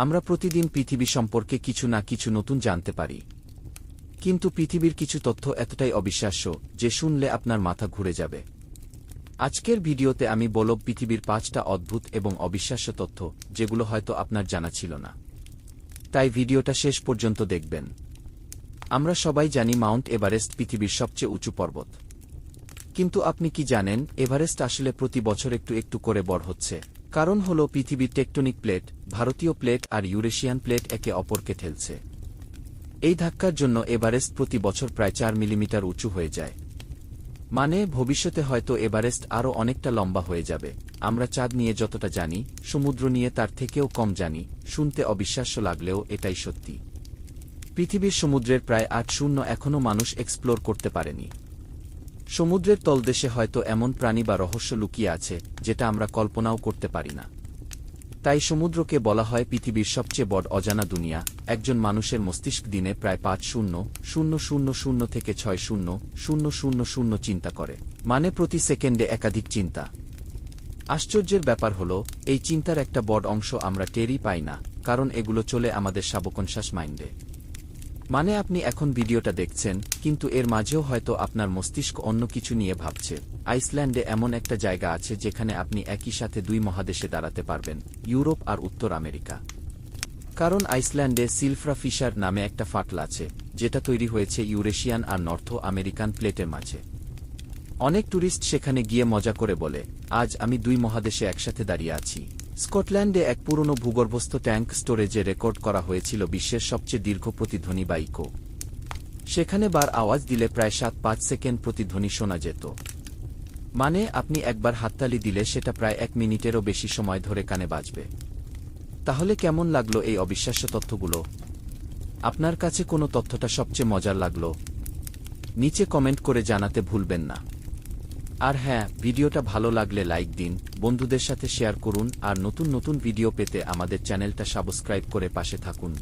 আমরা প্রতিদিন পৃথিবী সম্পর্কে কিছু না কিছু নতুন জানতে পারি, কিন্তু পৃথিবীর কিছু তথ্য এতটাই অবিশ্বাস্য যে শুনলে আপনার মাথা ঘুরে যাবে। আজকের ভিডিওতে আমি বলব পৃথিবীর 5টা অদ্ভুত এবং অবিশ্বাস্য তথ্য যেগুলো হয়তো আপনার জানা ছিল না। তাই ভিডিওটা শেষ পর্যন্ত দেখবেন। আমরা সবাই জানি মাউন্ট এভারেস্ট পৃথিবীর সবচেয়ে উঁচু পর্বত। কিন্তু আপনি কি জানেন এভারেস্ট আসলে প্রতি বছর একটু একটু করে বড় হচ্ছে? কারণ হল পৃথিবীর টেকটনিক প্লেট, ভারতীয় প্লেট আর ইউরেশিয়ান প্লেট একে অপরকে ঠেলছে। এই ধাক্কার জন্য এভারেস্ট প্রতি বছর প্রায় 4 মিলিমিটার উঁচু হয়ে যায়। মানে ভবিষ্যতে হয়তো এভারেস্ট আরও অনেকটা লম্বা হয়ে যাবে। আমরা চাঁদ নিয়ে যতটা জানি, সমুদ্র নিয়ে তার থেকেও কম জানি। শুনতে অবিশ্বাস্য লাগলেও এটাই সত্যি। পৃথিবীর সমুদ্রের প্রায় 8% এখনও মানুষ এক্সপ্লোর করতে পারেনি। সমুদ্রের তলদেশে হয়তো এমন প্রাণী বা রহস্য লুকিয়ে আছে যেটা আমরা কল্পনাও করতে পারি না। তাই সমুদ্রকে বলা হয় পৃথিবীর সবচেয়ে বড় অজানা দুনিয়া। একজন মানুষের মস্তিষ্ক দিনে প্রায় 5,000 থেকে 6,000 চিন্তা করে, মানে প্রতি সেকেন্ডে একাধিক চিন্তা। আশ্চর্যের ব্যাপার হল এই চিন্তার একটা বড় অংশ আমরা টেরই পাই না, কারণ এগুলো চলে আমাদের সাবকনশাস মাইন্ডে। মানে আপনি এখন ভিডিওটা দেখছেন, কিন্তু এর মাঝেও হয়তো আপনার মস্তিষ্ক অন্য কিছু নিয়ে ভাবছে। আইসল্যান্ডে এমন একটা জায়গা আছে যেখানে আপনি একই সাথে 2 মহাদেশে দাঁড়াতে পারবেন, ইউরোপ আর উত্তর আমেরিকা। কারণ আইসল্যান্ডে সিলফ্রা ফিশার নামে একটা ফাটল আছে, যেটা তৈরি হয়েছে ইউরেশিয়ান আর নর্থ আমেরিকান প্লেটের মাঝে। অনেক ট্যুরিস্ট সেখানে গিয়ে মজা করে বলে, আজ আমি 2 মহাদেশে একসাথে দাঁড়িয়ে আছি। স্কটল্যান্ডে এক পুরনো ভূগর্ভস্থ ট্যাঙ্ক স্টোরেজে রেকর্ড করা হয়েছিল বিশ্বের সবচেয়ে দীর্ঘ প্রতিধ্বনি বা ইকো। সেখানে বার আওয়াজ দিলে প্রায় 7-5 সেকেন্ড প্রতিধ্বনি শোনা যেত। মানে আপনি একবার হাততালি দিলে সেটা প্রায় 1 মিনিটেরও বেশি সময় ধরে কানে বাজবে। তাহলে কেমন লাগলো এই অবিশ্বাস্য তথ্যগুলো? আপনার কাছে কোনো তথ্যটা সবচেয়ে মজার লাগলো? নিচে কমেন্ট করে জানাতে ভুলবেন না। আর হ্যাঁ, ভিডিওটা ভালো লাগলে লাইক দিন, বন্ধুদের সাথে শেয়ার করুন আর নতুন নতুন ভিডিও পেতে আমাদের চ্যানেলটা সাবস্ক্রাইব করে পাশে থাকুন।